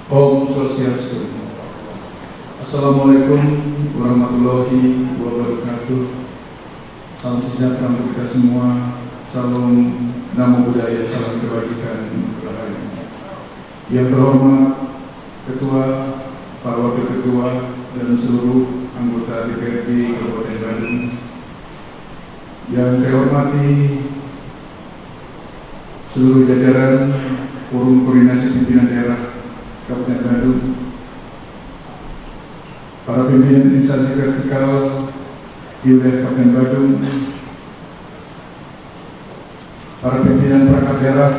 Om Swastiastu. Assalamualaikum warahmatullahi wabarakatuh. Salam sejahtera untuk kita semua. Salam namo buddhaya, salam kebajikan rahayu. Yang terhormat Ketua, para Wakil Ketua, dan seluruh anggota DPRD Kabupaten Bandung. Yang saya hormati seluruh jajaran Forum Koordinasi Pimpinan Daerah Kabupaten Bandung, para pimpinan instansi vertikal di wilayah Kabupaten Bandung, para pimpinan perangkat daerah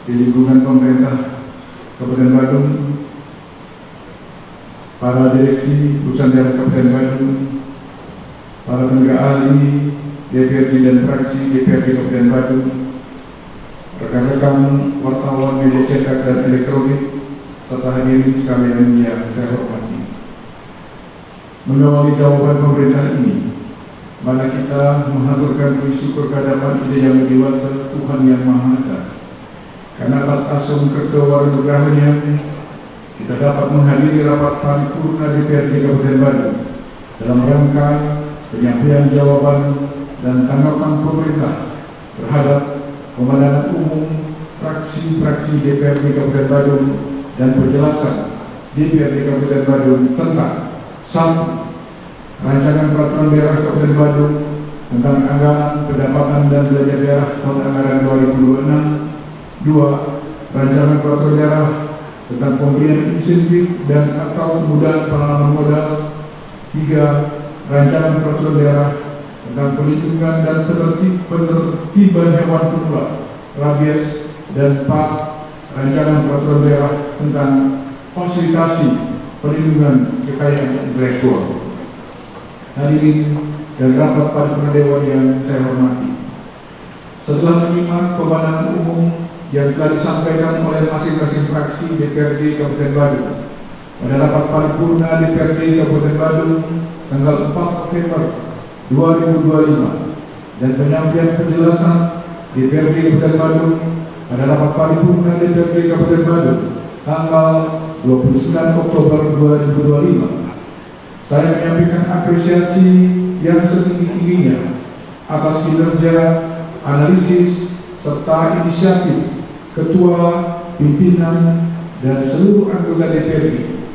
di lingkungan pemerintah Kabupaten Bandung, para direksi perusahaan daerah Kabupaten Bandung, para tenaga ahli DPRD dan fraksi DPRD Kabupaten Bandung, rekan-rekan wartawan media cetak dan elektronik, serta hadirin sekalian yang saya hormati. Mengawali jawaban pemerintah ini, mana kita mengaturkan syukur kehadapan Ide Yang Dewasa Tuhan Yang Maha Esa, karena atas asum kedawanugrahannya kita dapat menghadiri rapat paripurna DPRD Kabupaten Bandung dalam rangka penyampaian jawaban dan tanggapan pemerintah terhadap pemandangan umum fraksi-fraksi DPRD Kabupaten Bandung dan penjelasan DPRD Kabupaten Bandung tentang 1. Rancangan Peraturan Daerah Kabupaten Bandung tentang Anggaran Pendapatan dan Belanja Daerah tahun anggaran 2026. 2. Rancangan Peraturan Daerah tentang pemberian insentif dan atau kemudahan penanaman modal. 3. Rancangan Peraturan Daerah tentang pelindungan dan penertiban hewan penular, rabies. Dan 4. Rancangan Peraturan Daerah tentang fasilitasi perlindungan kekayaan intelektual. Hadirin dan rapat paripurna dewan yang saya hormati, setelah menyimak pemandangan umum yang telah disampaikan oleh masing-masing fraksi DPRD Kabupaten Bandung pada rapat paripurna DPRD Kabupaten Bandung tanggal 4 November 2025 dan penyampaian penjelasan DPRD Kabupaten Bandung pada rapat paripurna DPRD Kabupaten Bandung tanggal 29 Oktober 2025, saya menyampaikan apresiasi yang setinggi-tingginya atas kinerja, analisis, serta inisiatif Ketua, Pimpinan, dan seluruh anggota DPRD.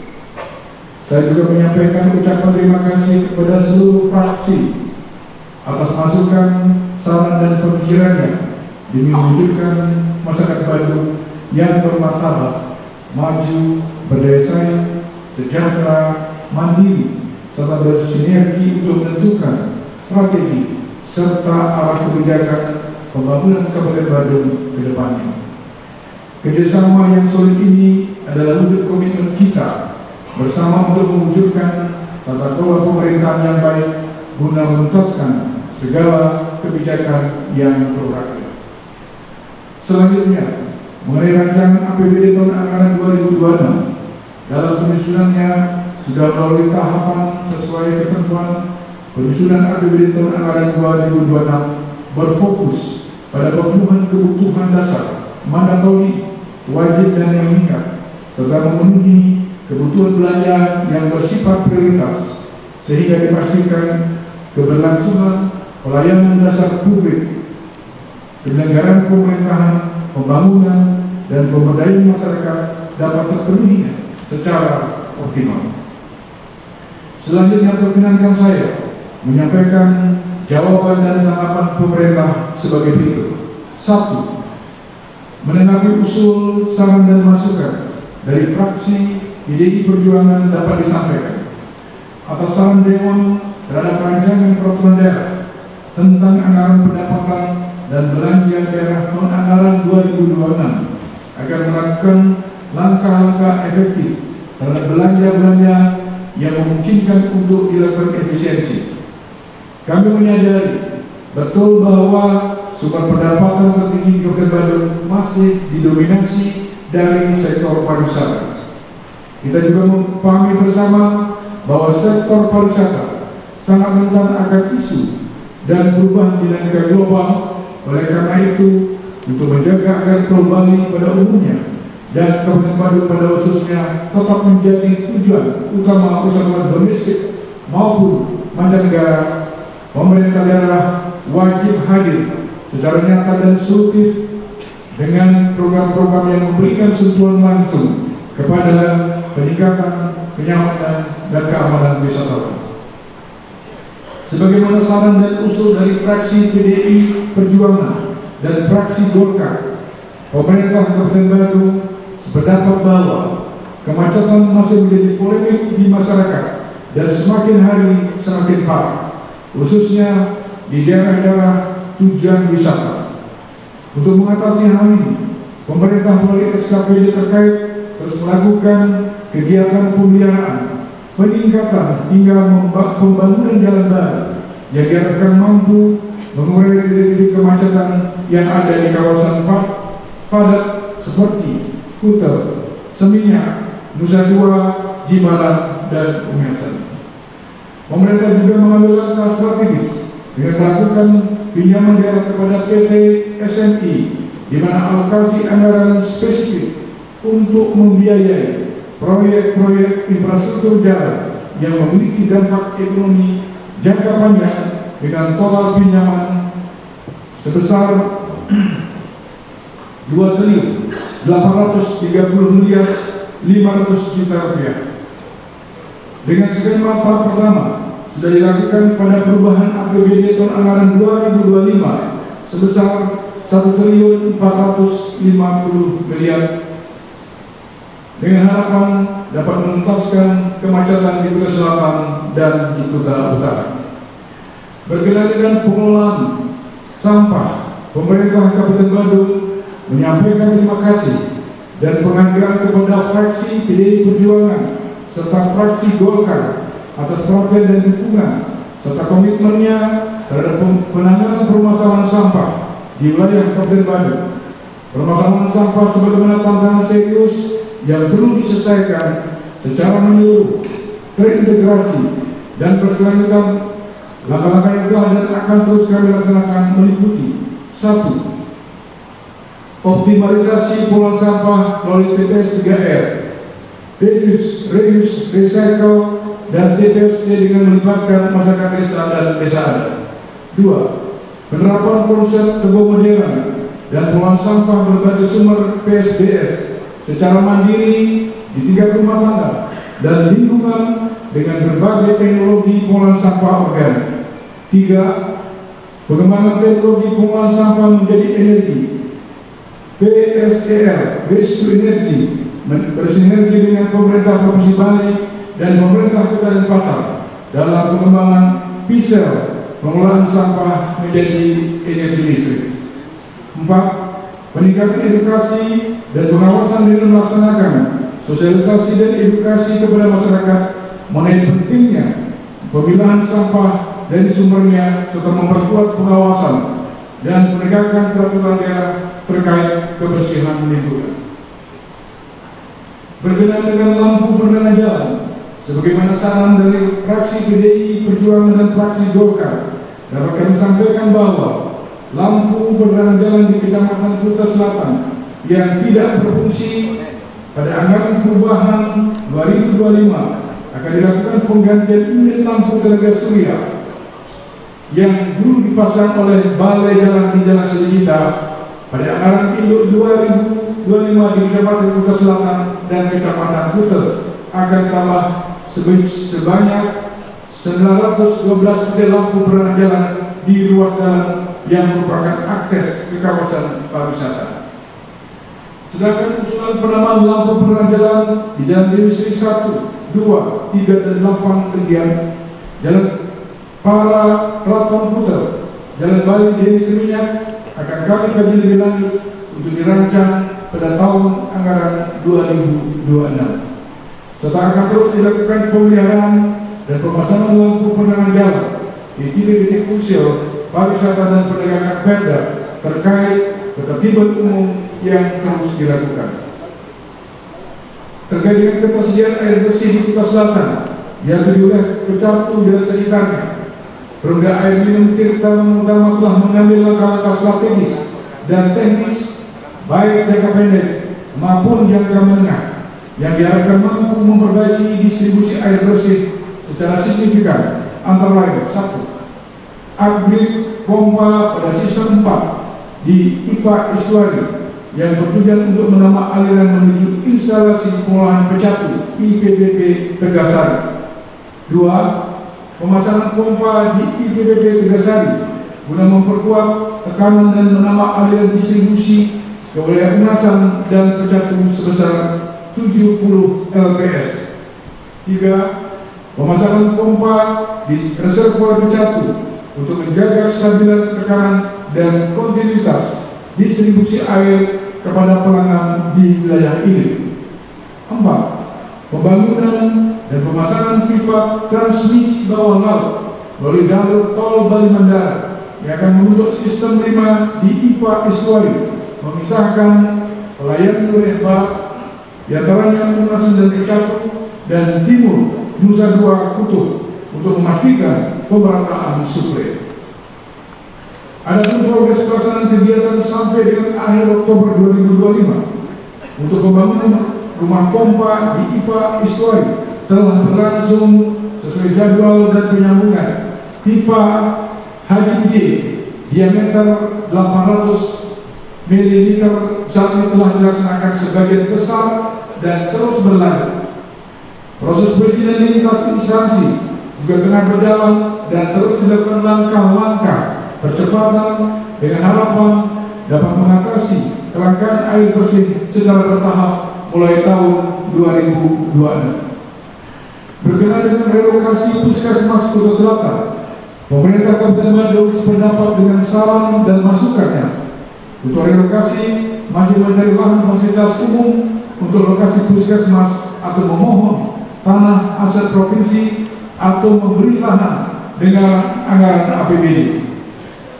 Saya juga menyampaikan ucapan terima kasih kepada seluruh fraksi atas masukan, saran, dan pemikirannya demi mewujudkan masyarakat Bandung yang bermartabat, maju, berdaya saing, sejahtera, mandiri, serta bersinergi untuk menentukan strategi serta arah kebijakan pembangunan Kabupaten Bandung ke depannya. Kerjasama yang solid ini adalah wujud komitmen kita bersama untuk mewujudkan tata kelola pemerintahan yang baik guna menuntaskan segala kebijakan yang proaktif. Selanjutnya, mengenai rancangan APBD tahun anggaran 2026, dalam penyusunannya sudah melalui tahapan sesuai ketentuan. Penyusunan APBD tahun anggaran 2026 berfokus pada pemenuhan kebutuhan dasar, mandatori, wajib dan yang meningkat, serta memenuhi kebutuhan belanja yang bersifat prioritas, sehingga dipastikan keberlangsungan pelayanan dasar publik, penyelenggaraan pemerintahan, pembangunan, dan pemberdayaan masyarakat dapat terpenuhi secara optimal. Selanjutnya, perkenankan saya menyampaikan jawaban dan tanggapan pemerintah sebagai berikut. 1. Menanggapi usul, saran, dan masukan dari fraksi PDI Perjuangan dapat disampaikan atas saran Dewan terhadap rancangan peraturan daerah tentang anggaran pendapatan dan belanja daerah tahun anggaran 2026 agar melakukan langkah-langkah efektif terhadap belanja-belanja yang memungkinkan untuk dilakukan efisiensi. Kami menyadari betul bahwa sumber pendapatan tertinggi Kabupaten Bandung masih didominasi dari sektor pariwisata. Kita juga memahami bersama bahwa sektor pariwisata sangat rentan akan isu dan perubahan dinamika global. Oleh karena itu, untuk menjaga agar global pada umumnya dan Kabupaten Badung pada khususnya tetap menjadi tujuan utama wisatawan domestik maupun mancanegara, pemerintah daerah wajib hadir secara nyata dan solutif dengan program-program yang memberikan sentuhan langsung kepada peningkatan kenyamanan dan keamanan wisatawan. Sebagaimana saran dan usul dari fraksi PDI Perjuangan dan fraksi Golkar, pemerintah Kabupaten Badung berpendapat bahwa kemacetan masih menjadi polemik di masyarakat dan semakin hari semakin parah, khususnya di daerah-daerah tujuan wisata. Untuk mengatasi hal ini, pemerintah melalui SKPD terkait terus melakukan kegiatan pemeliharaan, peningkatan hingga pembangunan jalan baru yang diharapkan mampu mengurai titik-titik kemacetan yang ada di kawasan padat seperti Kuta, Seminyak, Nusa Dua, Jimbaran, dan Ungasan. Pemerintah juga mengambil langkah strategis dengan melakukan pinjaman daerah kepada PT SNI, di mana alokasi anggaran spesifik untuk membiayai proyek-proyek infrastruktur jalan yang memiliki dampak ekonomi jangka panjang dengan total pinjaman sebesar 2.830.500 juta rupiah. Dengan skema tahap pertama sudah dilakukan pada perubahan APBD tahun anggaran 2025 sebesar 1.450 miliar dengan harapan dapat menuntaskan kemacetan di Kuta Selatan dan di Kuta Utara. Berkenaan dengan pengelolaan sampah, pemerintah Kabupaten Badung menyampaikan terima kasih dan penghargaan kepada fraksi PDI Perjuangan serta fraksi Golkar atas perhatian dan dukungan serta komitmennya terhadap penanganan permasalahan sampah di wilayah Kabupaten Badung. Permasalahan sampah sebagaimana tantangan serius yang perlu diselesaikan secara menyeluruh, terintegrasi, dan berkelanjutan. Langkah-langkah yang telah dan akan terus kami laksanakan meliputi: 1. Optimalisasi pengolahan sampah melalui TPS 3R, reduce, reuse, recycle, dan TPSD dengan melibatkan masyarakat desa dan desa adat. 2. Penerapan konsep tembok modern dan pengolahan sampah berbasis sumber PSBS secara mandiri di tingkat rumah tangga dan lingkungan dengan berbagai teknologi pengolahan sampah organik. 3. Pengembangan teknologi pengolahan sampah menjadi energi, PSER, Waste to Energy, bersinergi dengan pemerintah Provinsi Bali dan pemerintah Kota Denpasar dalam pengembangan PISEL, pengolahan sampah menjadi energi listrik. 4. Peningkatan edukasi dan pengawasan dengan melaksanakan sosialisasi dan edukasi kepada masyarakat mengenai pentingnya pemilahan sampah dari sumbernya serta memperkuat pengawasan dan penegakan peraturan daerah terkait kebersihan lingkungan. Berkenaan dengan lampu penerangan jalan, sebagaimana saran dari fraksi PDI Perjuangan dan fraksi Golkar, dapat kami sampaikan bahwa lampu penerangan jalan di Kecamatan Kuta Selatan yang tidak berfungsi pada anggaran perubahan 2025 akan dilakukan penggantian unit lampu tenaga surya yang dulu dipasang oleh Balai Jalan di Jalan Seligita pada anggaran induk 2025 di Kecamatan Kuta Selatan dan Kecamatan Kuta akan tambah sebanyak 912 titik lampu penerangan jalan di ruas jalan yang merupakan akses ke kawasan pariwisata. Sedangkan usulan penambahan lampu penerangan jalan di Jalan Dewi Sri 1, 2, 3, dan 8 kegiatan Jalan Para Kelaton Kuta, Jalan Bali Dewi Seminyak akan kami kaji lebih lanjut untuk dirancang pada tahun anggaran 2026. Serta akan terus dilakukan pemeliharaan dan pemasangan lampu penerangan jalan di titik-titik krusial pariwisata dan penegakan perda terkait ketertiban umum yang terus dilakukan. Terkait dengan ketersediaan air bersih di Kuta Selatan yang wilayah Pecatu dan sekitarnya, Perumda Air Minum Tirta Utama telah mengambil langkah-langkah strategis dan teknis baik jangka pendek maupun jangka menengah yang diharapkan mampu memperbaiki distribusi air bersih secara signifikan, antara lain: 1. Upgrade pompa pada sistem 4 di IPA Estuari yang bertujuan untuk menambah aliran menuju instalasi pengolahan pecatur IPBP Tegasari. 2. Pemasangan pompa di IPBP Tegasari guna memperkuat tekanan dan menambah aliran distribusi ke wilayah Unasan dan Pecatur sebesar 70 LPS. 3. Pemasangan pompa di reservoir Pecatur untuk menjaga kestabilan tekanan dan kontinuitas distribusi air kepada pelanggan di wilayah ini. 4. Pembangunan dan pemasangan pipa transmisi bawah laut melalui jalur tol Bali Mandara yang akan membentuk sistem 5 di IPA Estuari, memisahkan pelayanan wilayah barat di antaranya Unasan dan Pecatur dan timur Nusa Dua Kutub untuk memastikan pemerataan suplai. Adapun progres pelaksanaan kegiatan sampai dengan akhir Oktober 2025 untuk pembangunan rumah pompa di IPA Estuari telah berlangsung sesuai jadwal dan penyambungan. Pipa HDD diameter 800 ml saat ini telah dilaksanakan sebagian besar dan terus berlanjut. Proses perizinan lintas instansi juga tengah berjalan dan terus dilakukan langkah-langkah percepatan dengan harapan dapat mengatasi kelangkaan air bersih secara bertahap mulai tahun 2026. Berkenaan dengan relokasi Puskesmas Kuta Selatan, pemerintah Kabupaten Badung sependapat dengan saran dan masukannya. Untuk relokasi masih mencari lahan fasilitas umum untuk lokasi puskesmas atau memohon tanah aset provinsi atau memberi lahan dengan anggaran APBD.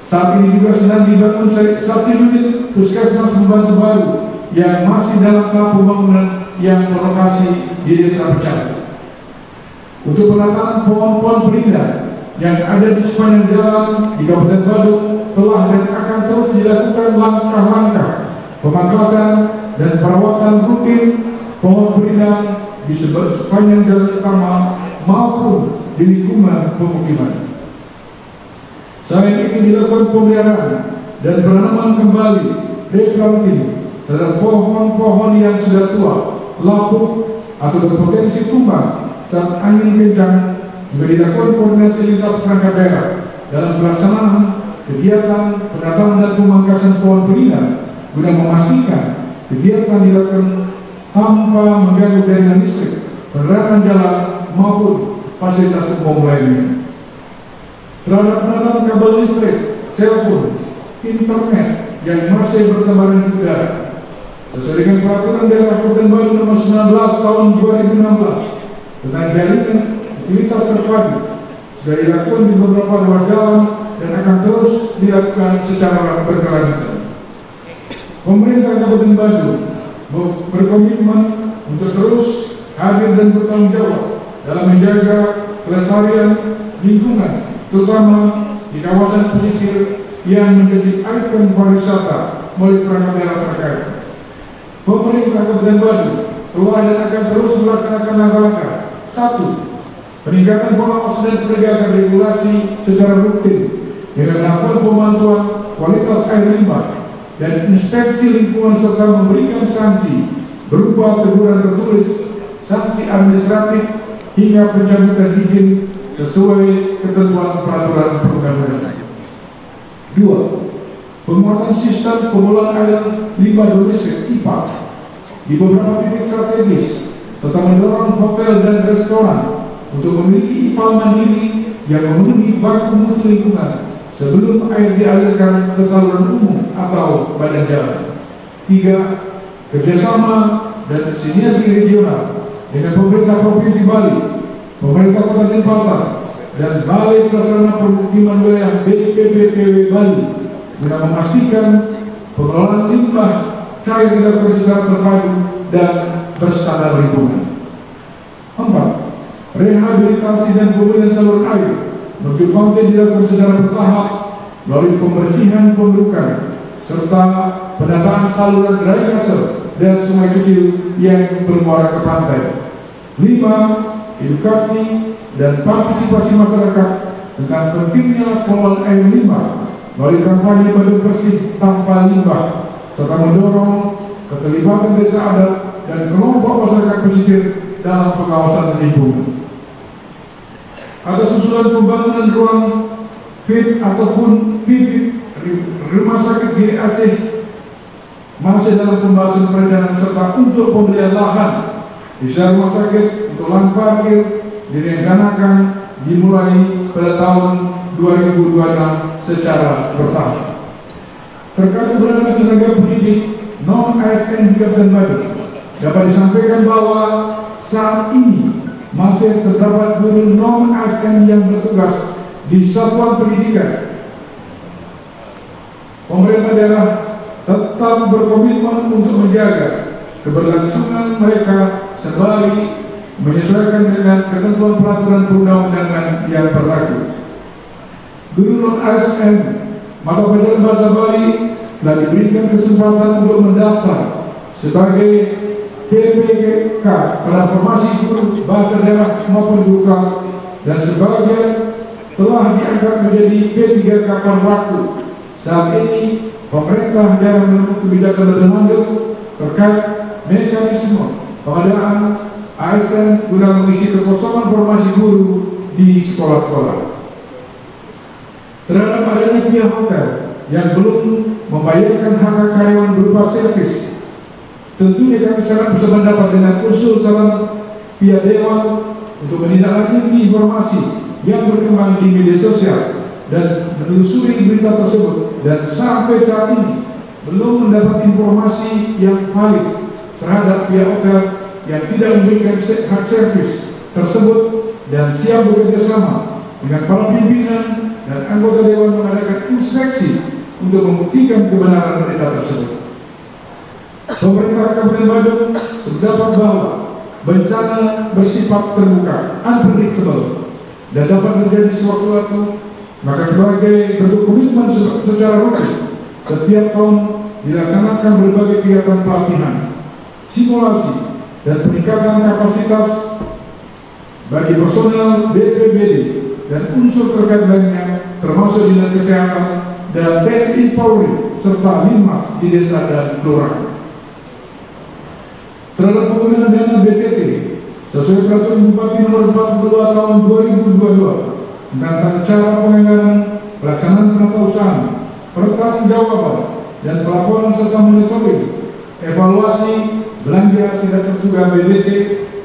Saat ini juga sedang dibangun 1 unit puskesmas pembantu baru yang masih dalam tahap pembangunan yang berlokasi di Desa Pecatur. Untuk penataan pohon-pohon berindah yang ada di sepanjang jalan di Kabupaten Badung telah dan akan terus dilakukan langkah-langkah pemangkasan dan perawatan rutin pohon berindah di sepanjang jalan utama maupun di lingkungan pemukiman. Selain itu dilakukan pemeliharaan dan penanaman kembali replanting terhadap pohon-pohon yang sudah tua, lapuk atau berpotensi tumbang saat angin kencang. Juga dilakukan koordinasi lintas perangkat daerah dalam pelaksanaan kegiatan penataan dan pemangkasan pohon berindah guna memastikan kegiatan dilakukan tanpa mengganggu jaringan listrik, penerangan jalan maupun fasilitas umum lainnya. Terhadap penataan kabel listrik, telepon, internet yang masih bertebaran di udara, sesuai dengan peraturan daerah Kabupaten Badung nomor 19 tahun 2016 tentang jaringan utilitas terpadu, sudah dilakukan di beberapa ruas jalan dan akan terus dilakukan secara berkelanjutan. Pemerintah Kabupaten Badung berkomitmen untuk terus hadir dan bertanggung jawab dalam menjaga kelestarian lingkungan, terutama di kawasan pesisir yang menjadi ikon pariwisata melalui perangkat daerah terkait. Pemerintah Kabupaten Badung telah dan akan terus melaksanakan langkah-langkah. 1. Peningkatan pengawasan dan penegakan regulasi secara rutin dengan melakukan pemantauan kualitas air limbah dan inspeksi lingkungan serta memberikan sanksi berupa teguran tertulis, sanksi administratif hingga pencabutan izin sesuai ketentuan peraturan perundang-undangan. 2. Penguatan sistem pengolahan air limbah domestik IPA di beberapa titik strategis serta mendorong hotel dan restoran untuk memiliki IPA mandiri yang memenuhi baku mutu lingkungan sebelum air dialirkan ke saluran umum atau badan jalan. 3. Kerjasama dan sinergi regional dengan pemerintah Provinsi Bali, pemerintah Kota Denpasar, dan Balai Pelaksana Permukiman Wilayah BPPPW Bali guna memastikan pengelolaan limbah cair dilakukan secara terpadu dan berstandar lingkungan. 4. Rehabilitasi dan pemulihan saluran air menuju pantai dilakukan secara bertahap melalui pembersihan pengerukan serta penataan saluran drainase dan sungai kecil yang bermuara ke pantai. 5. Edukasi dan partisipasi masyarakat tentang pentingnya pengelolaan air limbah melalui kampanye Badung Bersih Tanpa Limbah, serta mendorong keterlibatan desa adat dan kelompok masyarakat pesisir dalam pengawasan lingkungan. Atas usulan pembangunan ruang FIT ataupun PIVIT rumah sakit GAC masih dalam pembahasan perencanaan, serta untuk pembelian lahan di rumah sakit untuk lahan parkir direncanakan dimulai pada tahun 2026 secara bertahap. Terkait keberadaan tenaga pendidik non-ASN di Kabupaten Badung, dapat disampaikan bahwa saat ini masih terdapat guru non-ASN yang bertugas di satuan pendidikan. Pemerintah daerah tetap berkomitmen untuk menjaga keberlangsungan mereka sembari menyesuaikan dengan ketentuan peraturan perundang-undangan yang berlaku. Guru non-ASN mata pelajaran bahasa Bali telah diberikan kesempatan untuk mendaftar sebagai PPK Transformasi Guru Bahasa Daerah maupun guru kelas, dan sebagian telah diangkat menjadi P3K per waktu. Saat ini pemerintah daerah menempuh kebijakan lebih lanjut terkait mekanisme pengadaan ASN guna mengisi kekosongan formasi guru di sekolah-sekolah. Terhadap adanya pihak hotel yang belum membayarkan hak karyawan berupa servis, tentunya kami sangat bersependapat dengan usul saran pihak dewan untuk menindaklanjuti informasi yang berkembang di media sosial dan menelusuri berita tersebut, dan sampai saat ini belum mendapat informasi yang valid terhadap pihak hotel yang tidak memberikan hak servis tersebut, dan siap bekerja sama dengan para pimpinan dan anggota dewan mengadakan inspeksi untuk membuktikan kebenaran berita tersebut. Pemerintah Kabupaten Badung sependapat bahwa bencana bersifat terbuka, unpredictable, dan dapat terjadi sewaktu-waktu, maka sebagai bentuk komitmen secara rutin setiap tahun dilaksanakan berbagai kegiatan pelatihan, simulasi, dan peningkatan kapasitas bagi personel BPBD dan unsur terkait lainnya, termasuk Dinas Kesehatan dan TNI Polri serta Linmas di desa dan kelurahan. Terhadap penggunaan dana BTT sesuai peraturan Bupati nomor 42 tahun 2022 tentang cara penganggaran, pelaksanaan penata usaha, pertanggungjawaban dan pelaporan serta monitoring evaluasi belanja tidak terduga BTT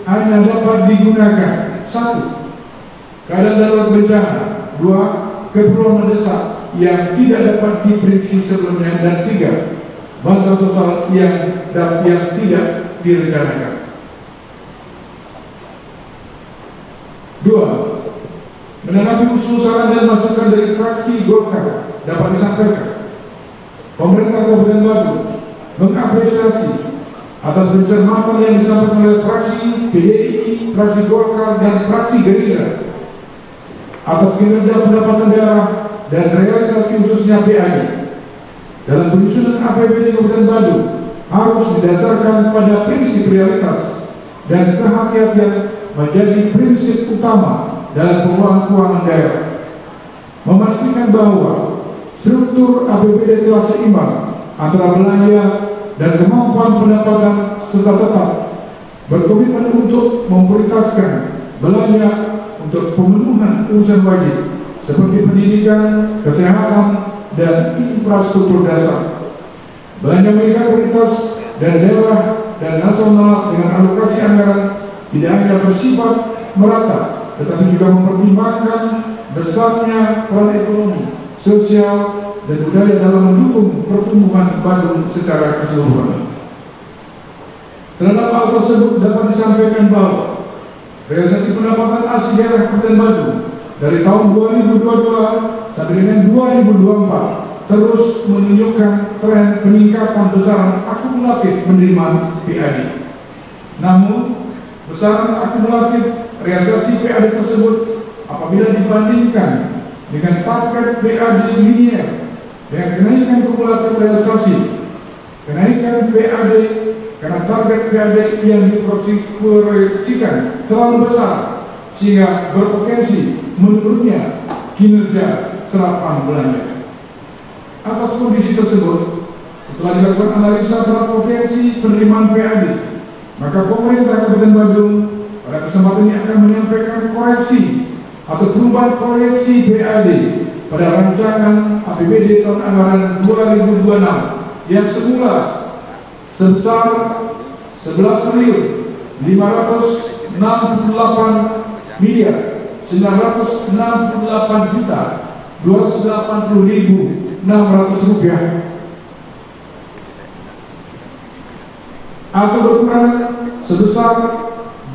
hanya dapat digunakan: 1. Keadaan darurat bencana; 2. Keperluan mendesak yang tidak dapat diprediksi sebelumnya; dan 3. Bantuan sosial yang tidak direncanakan. 2. Menanggapi usul saran dan masukan dari fraksi Golkar, dapat disampaikan pemerintah Kabupaten Badung mengapresiasi atas pencermatan yang disampaikan oleh fraksi PDI, fraksi Golkar, dan fraksi Gerindra atas kinerja pendapatan daerah dan realisasi khususnya PAD dalam penyusunan APBD Kabupaten Badung harus didasarkan pada prinsip realitas dan kehati-hatian menjadi prinsip utama dalam pengelolaan keuangan daerah. Memastikan bahwa struktur APBD telah seimbang antara belanja dan kemampuan pendapatan, serta tetap berkomitmen untuk memprioritaskan belanja untuk pemenuhan urusan wajib seperti pendidikan, kesehatan, dan infrastruktur dasar. Belanja memberikan prioritas dan daerah dan nasional dengan alokasi anggaran tidak hanya bersifat merata, tetapi juga mempertimbangkan besarnya peran ekonomi, sosial, dan budaya dalam mendukung pertumbuhan Badung secara keseluruhan. Terhadap hal tersebut dapat disampaikan bahwa realisasi pendapatan asli daerah Kabupaten Badung dari tahun 2022 sampai dengan 2024 terus menunjukkan tren peningkatan besaran akumulatif penerimaan PAD. Namun, besaran akumulatif realisasi PAD tersebut apabila dibandingkan dengan target PAD linear dengan kenaikan kumulatif realisasi, kenaikan PAD karena target PAD yang diproyeksikan terlalu besar sehingga berpotensi menurunnya kinerja serapan belanja. Atas kondisi tersebut, setelah dilakukan analisa terhadap potensi penerimaan PAD, maka pemerintah Kabupaten Badung pada kesempatan ini akan menyampaikan koreksi atau perubahan proyeksi PAD pada rancangan APBD tahun anggaran 2026 yang semula sebesar 11.568.280.600 atau berkurang sebesar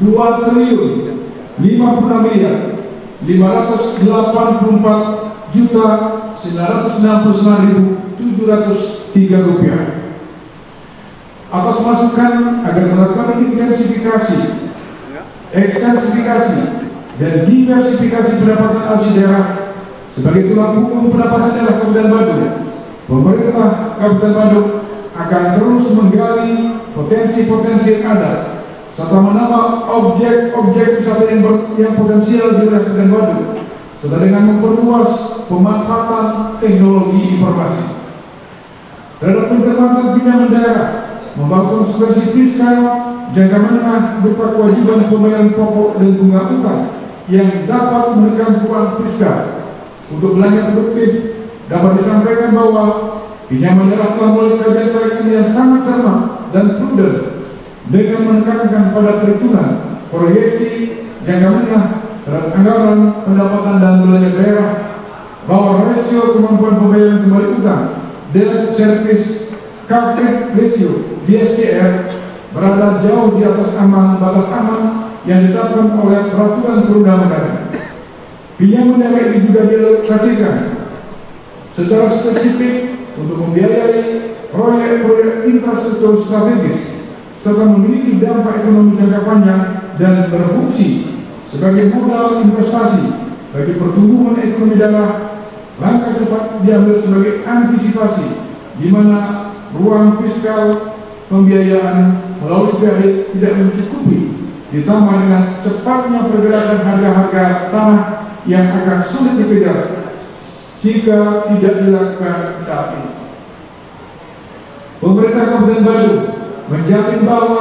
2.556.969.703 rupiah. Atas masukan agar melakukan intensifikasi, ekstensifikasi, dan diversifikasi pendapatan asli daerah sebagai tulang punggung pendapatan daerah Kabupaten Badung, pemerintah Kabupaten Badung akan terus menggali potensi-potensi yang ada serta menambah objek-objek wisata yang potensial di wilayah Kabupaten Badung, serta dengan memperluas pemanfaatan teknologi informasi. Terhadap pencermatan pinjaman daerah, membangun konsekuensi fiskal jangka menengah berupa kewajiban pembayaran pokok dan bunga utang yang dapat menekan beban fiskal. Untuk belanja produktif, dapat disampaikan bahwa pinjaman daerah telah mulai kajian target yang sangat cermat dan prudent dengan menekankan pada perhitungan proyeksi jangka menengah terhadap anggaran pendapatan dan belanja daerah, bahwa rasio kemampuan pembayaran kembali utang debt service coverage ratio DSCR berada jauh di atas batas aman yang ditetapkan oleh peraturan perundang-undangan. Pinjaman daerah ini juga dialokasikan secara spesifik untuk membiayai proyek-proyek infrastruktur strategis serta memiliki dampak ekonomi jangka panjang dan berfungsi sebagai modal investasi bagi pertumbuhan ekonomi daerah. Langkah cepat diambil sebagai antisipasi di mana ruang fiskal pembiayaan melalui PAD tidak mencukupi, ditambah dengan cepatnya pergerakan harga-harga tanah yang akan sulit dikejar jika tidak dilakukan saat ini. Pemerintah Kabupaten Badung menjamin bahwa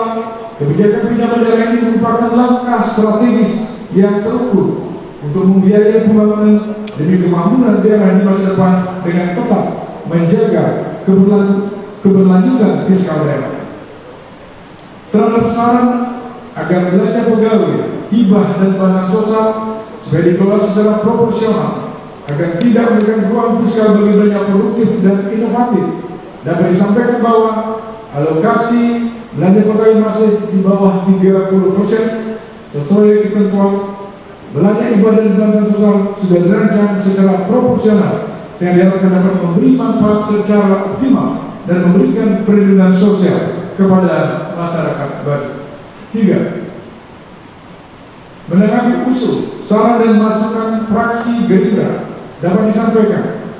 kebijakan pinjaman daerah ini merupakan langkah strategis yang terukur untuk membiayai pembangunan demi kemampuan daerah di masa depan dengan tetap menjaga keberlanjutan fiskal daerah. Terhadap saran agar belanja pegawai, hibah dan bantuan sosial supaya dikelola secara proporsional agar tidak memberikan ruang fiskal bagi belanja produktif dan inovatif, dapat disampaikan bahwa alokasi belanja pegawai masih di bawah 30% sesuai ketentuan. Belanja hibah dan bantuan sosial sudah dirancang secara proporsional sehingga diharapkan dapat memberi manfaat secara optimal dan memberikan perlindungan sosial kepada masyarakat Badung. 3. Menanggapi usul, saran dan masukan fraksi Gerindra dapat disampaikan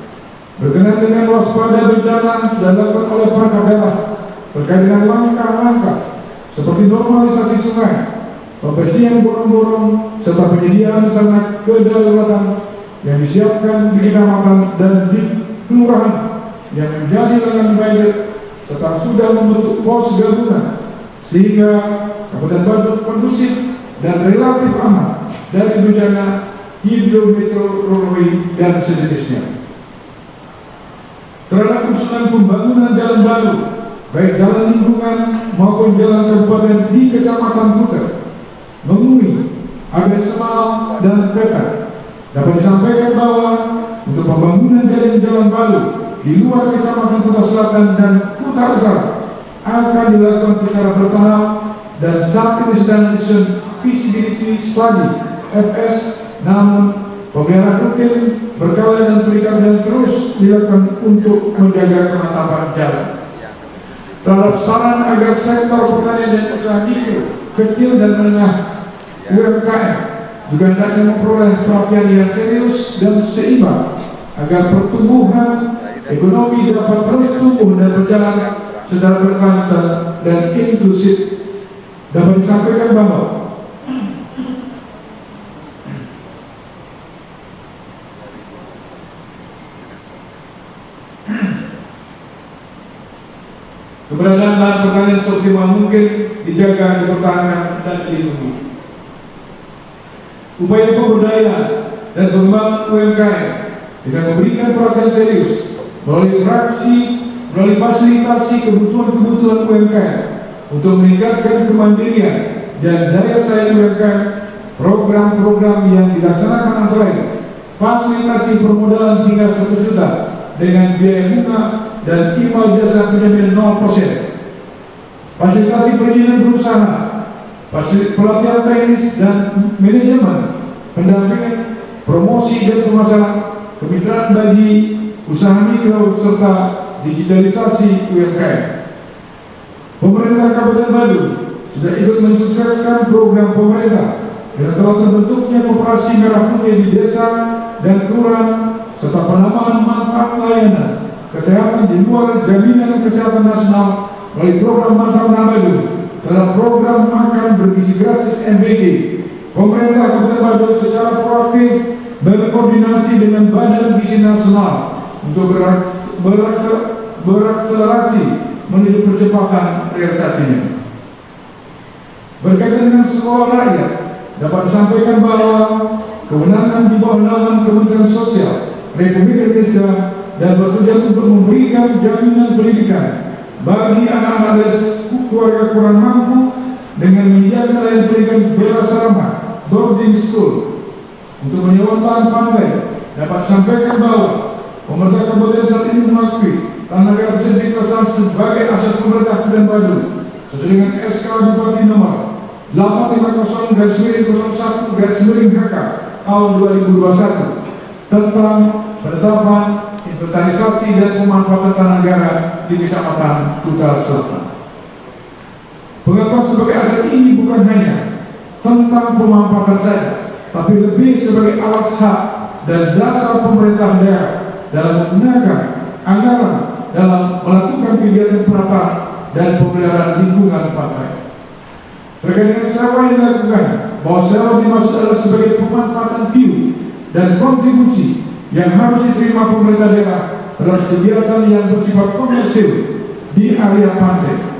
berkenaan dengan waspada bencana sudah dilakukan oleh perangkat daerah terkait dengan langkah-langkah seperti normalisasi sungai, pembersihan gorong-gorong, serta penyediaan sarana kedaruratan yang disiapkan di kecamatan dan di kelurahan yang menjadi langganan banjir, serta sudah membentuk pos gabungan sehingga Kabupaten Badung kondusif dan relatif aman dari bencana hidrometeorologi dan sejenisnya. Terhadap usulan pembangunan jalan baru, baik jalan lingkungan maupun jalan kabupaten di Kecamatan Kuter, Mengui, Aben Semal, dan Peta, dapat disampaikan bahwa untuk pembangunan jalan baru di luar Kecamatan Kuta Selatan dan Kuta Utara akan dilakukan secara bertahap dan saat ini sedang disusun feasibility study (FS). Namun pemeliharaan rutin, berkala dan perizinan terus dilakukan untuk menjaga kemantapan jalan. Terhadap saran agar sektor pertanian dan usaha mikro, kecil dan menengah UMKM juga hendaknya memperoleh perhatian yang serius dan seimbang agar pertumbuhan ekonomi dapat terus tumbuh dan berjalan secara berkelanjutan dan inklusif. Dapat disampaikan bahwa keberadaan lahan pertanian seoptimal mungkin dijaga, dipertahankan, dan dilindungi. Upaya pemberdayaan dan pengembangan UMKM dengan memberikan perhatian serius melalui interaksi, melalui fasilitasi kebutuhan UMKM untuk meningkatkan kemandirian dan daya saing UMKM. Program-program yang dilaksanakan antara lain fasilitasi permodalan hingga 1 juta dengan biaya bunga dan imbal jasa penjamin 0%, fasilitasi perizinan berusaha, pelatihan teknis dan manajemen, pendampingan, promosi dan pemasaran, kemitraan bagi usaha mikro serta digitalisasi UMKM. Pemerintah Kabupaten Badung sudah ikut mensukseskan program pemerintah dengan telah terbentuknya koperasi merah putih di desa dan kelurahan serta penambahan manfaat layanan kesehatan di luar jaminan kesehatan nasional melalui program Mantap Badung dalam program makan bergizi gratis MBG. Pemerintah Kabupaten Badung secara proaktif berkoordinasi dengan Badan Gizi Nasional untuk berakselerasi menuju percepatan realisasinya. Berkaitan dengan sekolah rakyat, dapat disampaikan bahwa kewenangan di bawah naungan Kementerian Sosial Republik Indonesia dan bertujuan untuk memberikan jaminan pendidikan bagi anak-anak dari keluarga kurang mampu dengan menyediakan layanan pendidikan berasrama boarding school. Untuk menyewa lahan pantai, dapat disampaikan bahwa pemerintah kabupaten saat ini mengakui tanah daerah pesisir dikelola sebagai aset pemerintah Kabupaten Badung sesuai dengan SK Bupati nomor 850/01/HK tahun 2021 tentang penetapan inventarisasi dan pemanfaatan tanah negara di Kecamatan Kuta Selatan. Pengakuan sebagai aset ini bukan hanya tentang pemanfaatan saja, tapi lebih sebagai alas hak dan dasar pemerintah daerah dalam menggunakan anggaran dalam melakukan kegiatan penataan dan pemeliharaan lingkungan pantai. Terkait dengan sewa yang dilakukan, bahwa sewa dimaksud adalah sebagai pemanfaatan view dan kontribusi yang harus diterima pemerintah daerah dalam kegiatan yang bersifat komersil di area pantai.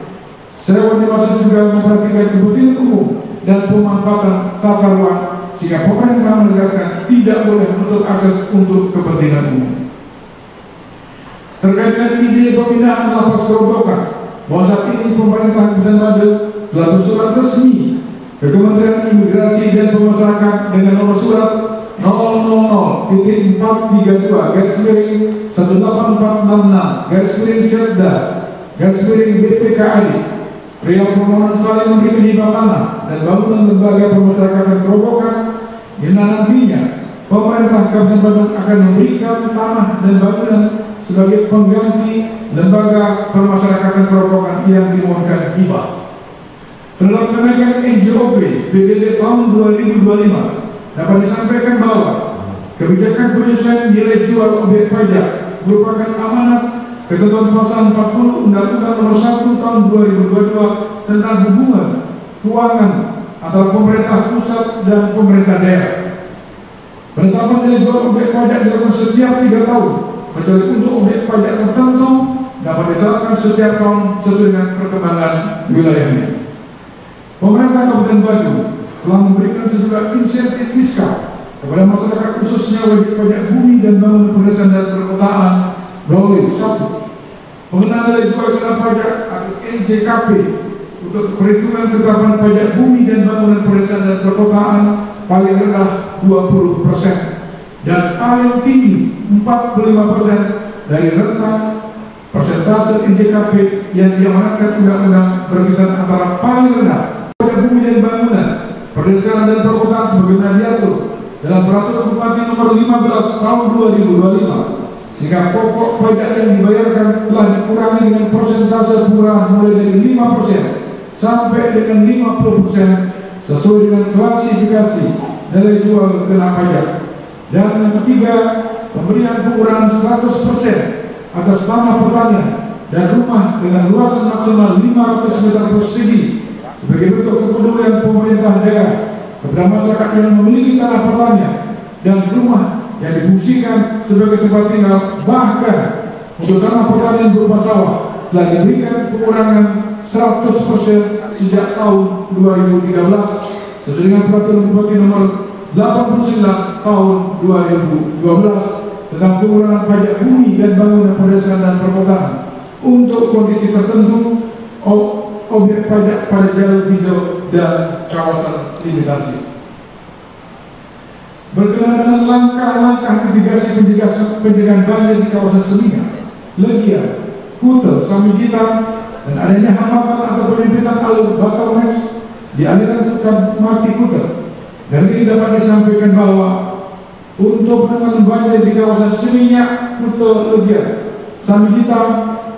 Sewa dimaksud juga memperhatikan kepentingan umum dan pemanfaatan tata ruang sehingga pemerintah menegaskan tidak boleh menutup akses untuk kepentingan umum. Terkait dengan ide pemindahan lapas Kerobokan, bahwa saat ini pemerintah Kabupaten Badung telah bersurat resmi ke Kementerian Imigrasi dan Pemasyarakatan dengan nomor surat 000.432-18466-Setda-BPKAD perihal permohonan saling memberi hibah tanah dan bangunan lembaga pemasyarakatan Kerobokan, yang nantinya pemerintah Kabupaten Badung akan memberikan tanah dan bangunan sebagai pengganti lembaga pemasyarakatan Kerobokan yang dimohonkan hibah. Dalam kenaikan NJOP PBB tahun 2025, dapat disampaikan bahwa kebijakan penyesuaian nilai jual objek pajak merupakan amanat ketentuan pasal 40 Undang-Undang Nomor 1 Tahun 2022 tentang hubungan keuangan antara pemerintah pusat dan pemerintah daerah. Penetapan nilai jual objek pajak dilakukan setiap 3 tahun, kecuali untuk objek pajak tertentu dapat ditetapkan setiap tahun sesuai dengan perkembangan wilayahnya. Pemerintah Kabupaten Badung telah memberikan sejumlah insentif fiskal kepada masyarakat khususnya wajib pajak bumi dan bangunan pedesaan dan perkotaan melalui 1. Pengenaan nilai jual kena pajak atau NJKP untuk perhitungan ketetapan pajak bumi dan bangunan pedesaan dan perkotaan paling rendah 20% dan paling tinggi 45% dari rentang persentase NJKP yang diamanatkan undang-undang berkisar antara paling rendah pajak bumi dan bangunan pedesaan dan perkotaan sebagaimana diatur dalam Peraturan Bupati Nomor 15 Tahun 2025, sehingga pokok pajak yang dibayarkan telah dikurangi dengan persentase pengurangan mulai dari 5% sampai dengan 50% sesuai dengan klasifikasi nilai jual kena pajak. Dan yang ketiga, pemberian pengurangan 100% atas tanah pertanian dan rumah dengan luasan maksimal 500 meter persegi sebagai bentuk kepedulian pemerintah daerah kepada masyarakat yang memiliki tanah pertanian dan rumah yang difungsikan sebagai tempat tinggal, bahkan untuk tanah pertanian berupa sawah telah diberikan pengurangan 100% sejak tahun 2013 sesuai dengan Peraturan Bupati Nomor 89 tahun 2012 tentang pengurangan pajak bumi dan bangunan pedesaan dan perkotaan untuk kondisi tertentu objek pajak pada jalur hijau dan kawasan limitasi. Berkenaan dengan langkah-langkah mitigasi pencegahan banjir di kawasan Seminyak, Legian, Kuta, Samigita, dan adanya hambatan atau penyempitan alur bottlenecks di aliran Mati Kuta. Dan ini dapat disampaikan bahwa untuk penanganan banjir di kawasan Seminyak, Kuta, Legian, Samigita,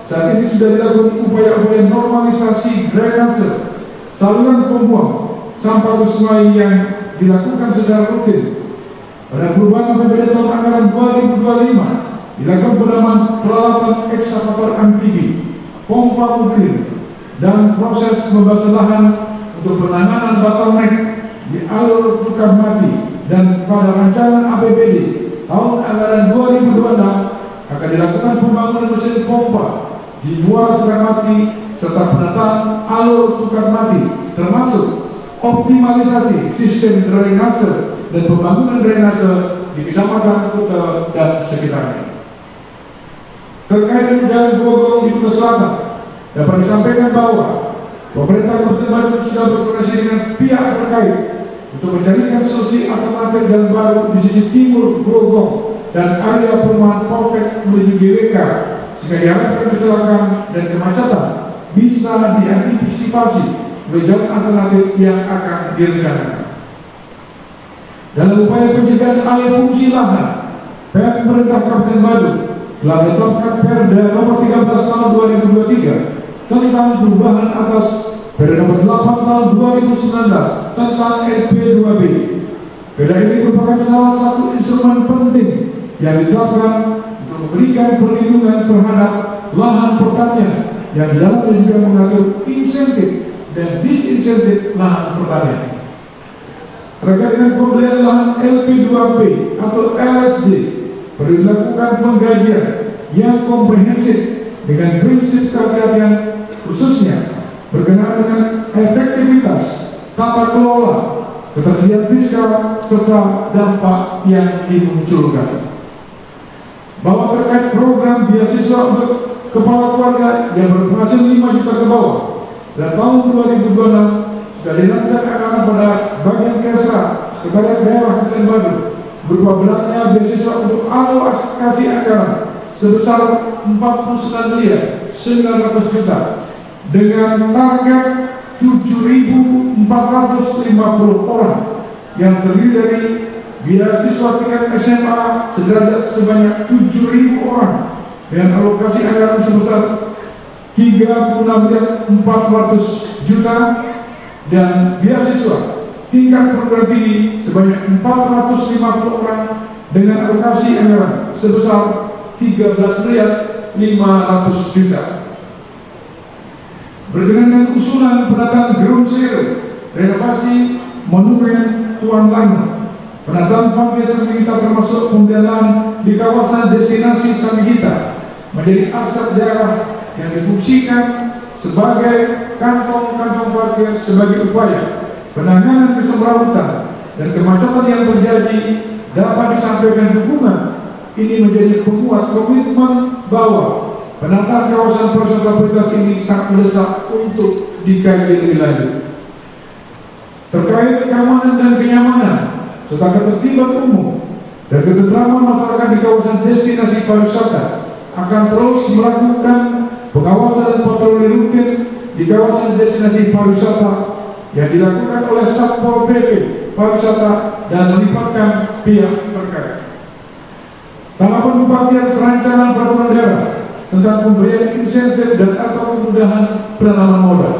saat ini sudah dilakukan upaya-upaya normalisasi drainase saluran pembuang sampah ke sungai yang dilakukan secara rutin. Pada perubahan APBD tahun anggaran 2025 dilakukan penambahan peralatan ekskavator amfibi, pompa mobil, dan proses pembasahan lahan untuk penanganan bottleneck di alur Tukar Mati. Dan pada rancangan APBD tahun anggaran 2026 akan dilakukan pembangunan mesin pompa di Muara Tukar Mati serta penataan alur Tukar Mati, termasuk optimalisasi sistem drainase dan pembangunan drainase di Kecamatan Kuta dan sekitarnya. Terkait dengan Jalan Bogor di Kuta Selatan, dapat disampaikan bahwa pemerintah Kabupaten Bandung sudah berkoordinasi dengan pihak terkait untuk mencarikan solusi alternatif jalan baru di sisi timur Grogol dan area perumahan Poltek menuju GWK sehingga diharapkan kecelakaan dan kemacetan bisa diantisipasi oleh jalan alternatif yang akan direncanakan. Dalam upaya pencegahan alih fungsi lahan, pemerintah Kabupaten Bandung telah menetapkan Perda Nomor 13 Tahun 2023 tentang perubahan atas Perda Nomor 8 Tahun 2019 tentang LP2B. Perda ini merupakan salah satu instrumen penting yang ditetapkan untuk memberikan perlindungan terhadap lahan pertanian yang di dalamnya juga mengatur insentif dan disinsentif lahan pertanian. Terkait dengan pembelian lahan LP2B atau LSD, perlu dilakukan pengkajian yang komprehensif dengan prinsip kehati-hatian, khususnya berkenaan dengan efektivitas tata kelola, ketersediaan fiskal, serta dampak yang dimunculkan. Bahwa terkait program beasiswa untuk kepala keluarga yang berpenghasilan 5 juta ke bawah dan tahun 2026 sudah dilaksanakan pada bagian Kesra Sekretariat Daerah Kabupaten Bandung berupa belanja beasiswa untuk alokasi anggaran sebesar 49.900 juta dengan target 7.450 orang yang terdiri dari beasiswa tingkat SMA sederajat sebanyak 7.000 orang dengan alokasi anggaran sebesar 36.400 juta dan beasiswa tingkat perguruan tinggi sebanyak 450 orang dengan alokasi anggaran sebesar 13.500 juta. Berkenaan dengan usulan penataan Ground Zero, renovasi Monumen Tuan Lanang, penataan Pantai Samigita termasuk pembelian di kawasan destinasi Samigita menjadi aset daerah yang difungsikan sebagai kantong-kantong parkir sebagai upaya penanganan kesemrawutan dan kemacetan yang terjadi, dapat disampaikan dukungan ini menjadi penguat komitmen bahwa penataan kawasan pariwisata prioritas ini sangat mendesak untuk dikaji lebih lanjut. Terkait keamanan dan kenyamanan serta ketertiban umum dan ketentraman masyarakat di kawasan destinasi pariwisata akan terus melakukan pengawasan dan patroli rutin di kawasan destinasi pariwisata yang dilakukan oleh Satpol PP Pariwisata dan melibatkan pihak terkait. Tanggapan Bupati atas rancangan peraturan daerah tentang pemberian insentif dan atau kemudahan penanaman modal.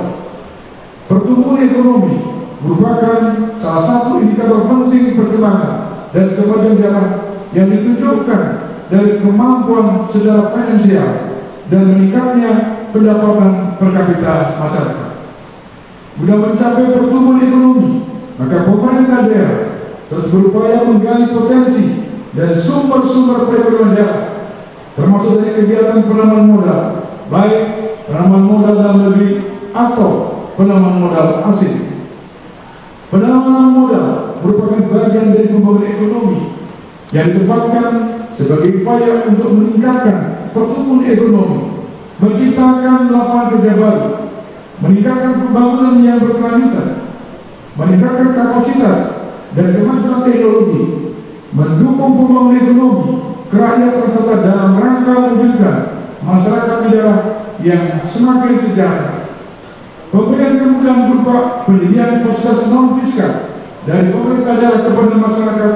Pertumbuhan ekonomi merupakan salah satu indikator penting perkembangan dan kemajuan daerah yang ditunjukkan dari kemampuan secara finansial dan meningkatnya pendapatan per kapita masyarakat. Guna mencapai pertumbuhan ekonomi, maka pemerintah daerah terus berupaya menggali potensi dan sumber-sumber perekonomian daerah, termasuk dari kegiatan penanaman modal, baik penanaman modal dalam negeri atau penanaman modal asing. Penanaman modal merupakan bagian dari pembangunan ekonomi yang ditempatkan sebagai upaya untuk meningkatkan pertumbuhan ekonomi, menciptakan lapangan kerja baru, meningkatkan pembangunan yang berkelanjutan, meningkatkan kapasitas dan kemajuan teknologi, mendukung pembangunan ekonomi, kerakyatan serta dalam rangka mewujudkan masyarakat di daerah yang semakin sejahtera. Pemberian kemudahan berupa penyediaan fasilitas non fiskal dari pemerintah daerah kepada masyarakat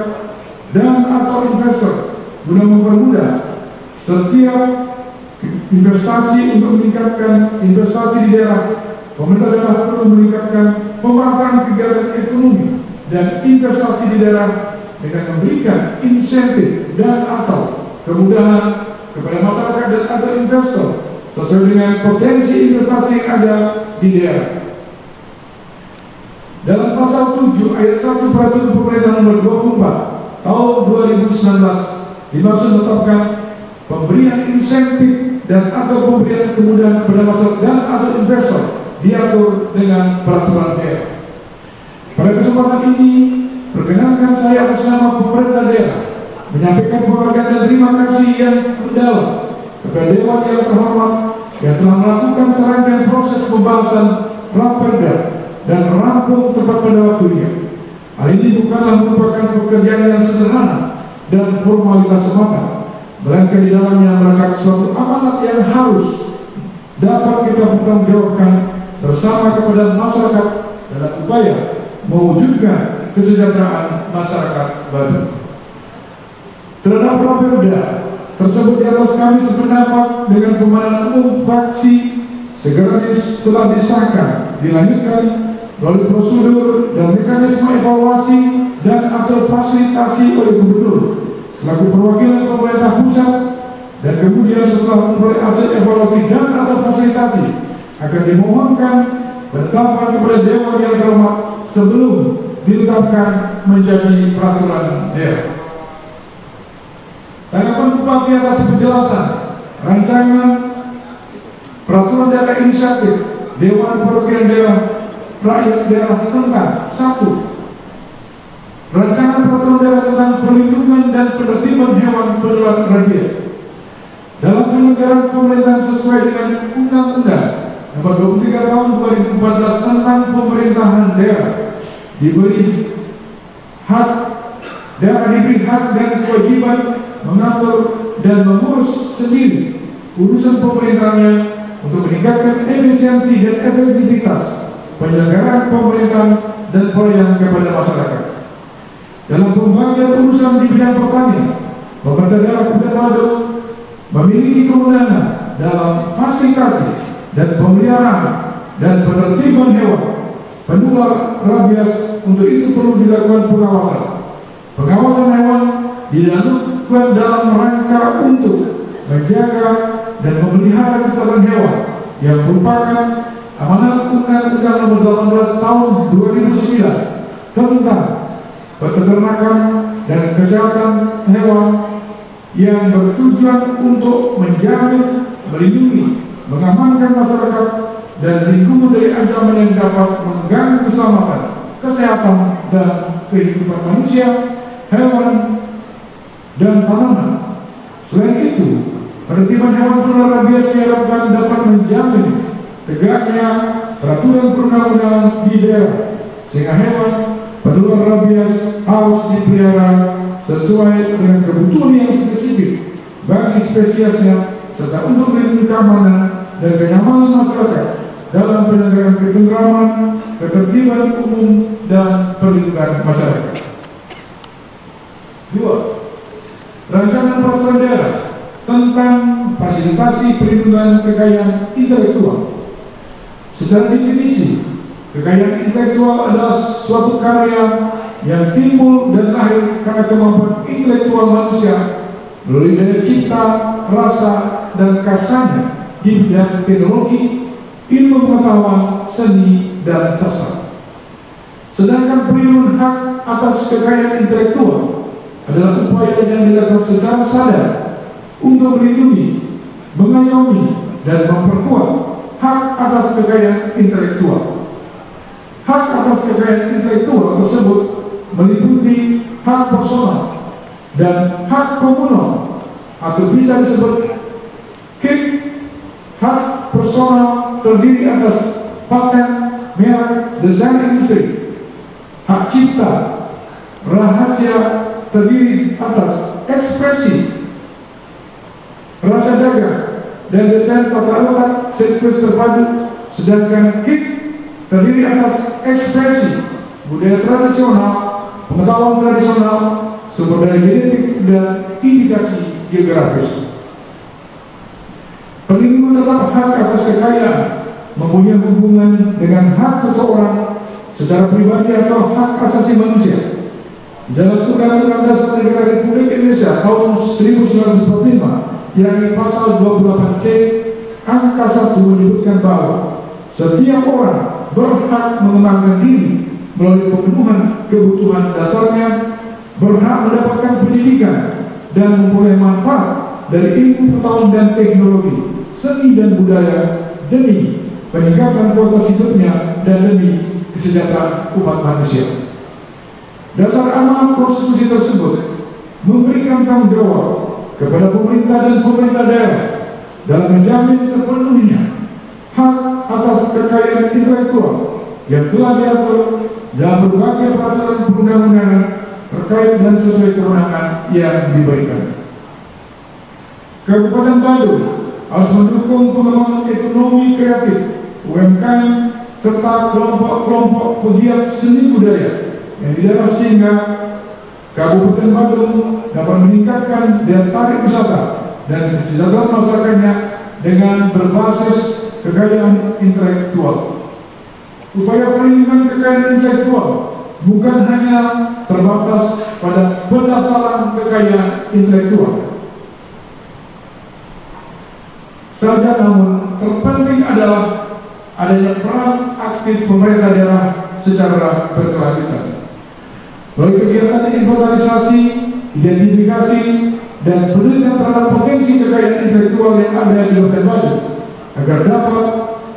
dan atau investor guna mempermudah setiap investasi untuk meningkatkan investasi di daerah. Pemerintah daerah perlu meningkatkan pemerataan kegiatan ekonomi dan investasi di daerah dengan memberikan insentif dan atau kemudahan kepada masyarakat dan atau investor sesuai dengan potensi investasi yang ada di daerah. Dalam pasal 7 ayat 1 Peraturan Pemerintah Nomor 24 Tahun 2019 dimaksud menetapkan pemberian insentif dan atau pemberian kemudahan kepada masyarakat dan atau investor diatur dengan peraturan daerah. Pada kesempatan ini, perkenankan saya atas nama pemerintah daerah menyampaikan penghargaan dan terima kasih yang mendalam kepada Dewan yang terhormat yang telah melakukan serangkaian proses pembahasan Raperda dan rampung tepat pada waktunya. Hal ini bukanlah merupakan pekerjaan yang sederhana dan formalitas semata, melainkan di dalamnya melekat suatu amanat yang harus dapat kita pertanggungjawabkan bersama kepada masyarakat dalam upaya mewujudkan kesejahteraan masyarakat baru. Terhadap Raperda tersebut di atas kami sependapat dengan pemandangan umum fraksi segera setelah disahkan dilanjutkan melalui prosedur dan mekanisme evaluasi dan atau fasilitasi oleh gubernur selaku perwakilan pemerintah pusat, dan kemudian setelah memperoleh hasil evaluasi dan atau fasilitasi akan dimohonkan penetapan kepada Dewan yang terhormat sebelum ditetapkan menjadi peraturan daerah. Tanggapan Bupati atas penjelasan rancangan peraturan daerah inisiatif Dewan Perwakilan Daerah Rakyat Daerah tentang 1. Rancangan peraturan daerah tentang perlindungan dan penertiban hewan penular rabies dalam penyelenggaraan pemerintahan sesuai dengan Undang-Undang Nomor 23 Tahun 2014 tentang pemerintahan daerah diberi hak dan kewajiban mengatur dan mengurus sendiri urusan pemerintahnya untuk meningkatkan efisiensi dan efektivitas penyelenggaraan pemerintahan dan pelayanan kepada masyarakat. Dalam pembagian urusan di bidang pertanian, pemerintah daerah Kabupaten Badung memiliki kewenangan dalam fasilitasi dan pemeliharaan dan penertiban hewan penular rabies. Untuk itu perlu dilakukan pengawasan. Pengawasan hewan dilakukan dalam rangka untuk menjaga dan memelihara kesehatan hewan yang merupakan amanat Undang-Undang Nomor 18 Tahun 2009 tentang peternakan dan kesehatan hewan yang bertujuan untuk menjamin, melindungi, mengamankan masyarakat dan lingkungan dari ancaman yang dapat mengganggu keselamatan, kesehatan dan kehidupan manusia, hewan dan tanaman. Selain itu, penertiban hewan penular rabies diharapkan dapat menjamin tegaknya peraturan perundang-undangan di daerah, sehingga hewan penular rabies harus dipelihara sesuai dengan kebutuhan yang spesifik bagi spesiesnya, serta untuk melindungi keamanan dan kenyamanan masyarakat dalam penyelenggaraan ketentraman, ketertiban umum dan perlindungan masyarakat. 2. Rancangan peraturan daerah tentang fasilitasi perlindungan kekayaan intelektual. Secara definisi, kekayaan intelektual adalah suatu karya yang timbul dan lahir karena kemampuan intelektual manusia melalui daya cipta, rasa, dan kasarnya di bidang teknologi, ilmu pengetahuan, seni, dan sastra. Sedangkan perlindungan hak atas kekayaan intelektual adalah upaya yang dilakukan secara sadar untuk melindungi, mengayomi, dan memperkuat hak atas kekayaan intelektual. Hak atas kekayaan intelektual tersebut meliputi hak personal dan hak komunal, atau bisa disebut HIP. Hak personal terdiri atas paten, merek, desain industri. Hak cipta, rahasia terdiri atas ekspresi, rasa dagang, dan desain tata letak sirkus terpadu. Sedangkan HIP terdiri atas ekspresi, budaya tradisional, pengetahuan tradisional, sumber daya genetik, dan indikasi geografis. Perlindungan terhadap hak atas kekayaan mempunyai hubungan dengan hak seseorang secara pribadi atau hak asasi manusia. Dalam Undang-Undang Dasar Negara Republik Indonesia tahun 1945, yakni pasal 28C angka 1 menyebutkan bahwa setiap orang berhak mengembangkan diri melalui pemenuhan kebutuhan dasarnya, berhak mendapatkan pendidikan dan memperoleh manfaat dari ilmu pengetahuan dan teknologi, seni dan budaya demi peningkatan kualitas hidupnya dan demi kesejahteraan umat manusia. Dasar amanat konstitusi tersebut memberikan tanggung jawab kepada pemerintah dan pemerintah daerah dalam menjamin terpenuhinya hak atas kekayaan intelektual yang telah diatur dalam berbagai peraturan perundang-undangan terkait dan sesuai kewenangan yang diberikan. Kabupaten Bandung harus mendukung pengembangan ekonomi kreatif, UMKM, serta kelompok-kelompok pegiat seni budaya yang di daerah, sehingga Kabupaten Bandung dapat meningkatkan daya tarik wisata dan kesejahteraan masyarakatnya dengan berbasis kekayaan intelektual. Upaya perlindungan kekayaan intelektual bukan hanya terbatas pada pendaftaran kekayaan intelektual saja, namun terpenting adalah adanya peran aktif pemerintah daerah secara berkelanjutan melalui kegiatan inventarisasi, identifikasi, dan penelitian terhadap potensi kekayaan intelektual yang ada di Kabupaten Bandung agar dapat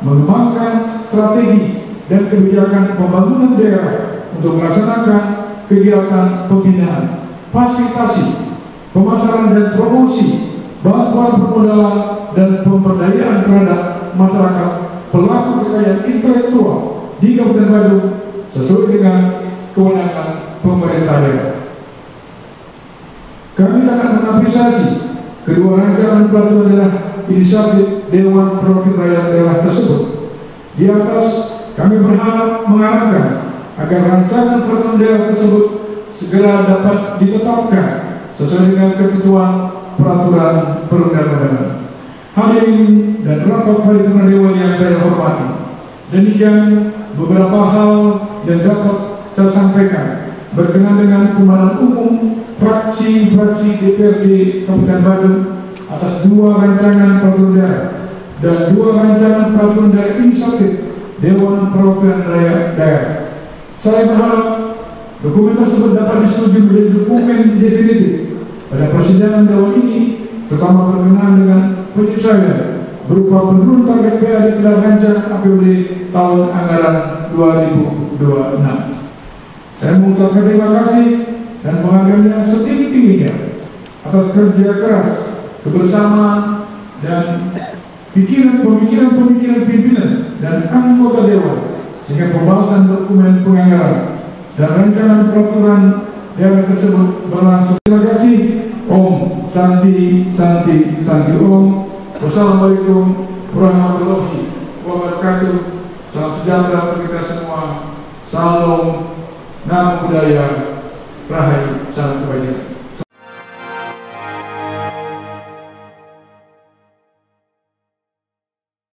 mengembangkan strategi dan kebijakan pembangunan daerah untuk melaksanakan kegiatan pembinaan, fasilitasi, pemasaran dan promosi, bantuan permodalan dan pemberdayaan terhadap masyarakat pelaku kekayaan intelektual di Kabupaten Bandung sesuai dengan kewenangan pemerintah daerah. Kami sangat mengapresiasi kedua rancangan peraturan daerah inisiatif Dewan Perwakilan Rakyat Daerah tersebut. Di atas, kami berharap mengharapkan agar rancangan peraturan daerah tersebut segera dapat ditetapkan sesuai dengan ketentuan peraturan perundang-undangan. Hadirin dan rapat paripurna dewan yang saya hormati, demikian beberapa hal yang dapat saya sampaikan berkenaan dengan pembahasan umum fraksi-fraksi DPRD Kabupaten Bandung atas dua rancangan peraturan daerah dan dua rancangan peraturan daerah inisiatif Dewan Perwakilan Rakyat Daerah. Saya berharap dokumen tersebut dapat disetujui menjadi dokumen definitif pada persidangan Dewan ini, terutama berkenaan dengan penyesuaian berupa penurunan target PAD pada rancangan APBD tahun anggaran 2026. Saya mengucapkan terima kasih dan penghargaan yang setinggi-tingginya atas kerja keras, kebersamaan, dan pemikiran pimpinan dan anggota Dewan sehingga pembahasan dokumen penganggaran dan rancangan peraturan daerah tersebut berlangsung. Terima kasih. Om Santi Santi Santi Om. Wassalamualaikum warahmatullahi wabarakatuh. Salam sejahtera untuk kita semua. Salam, nama budaya, rahayu, salam kebajikan.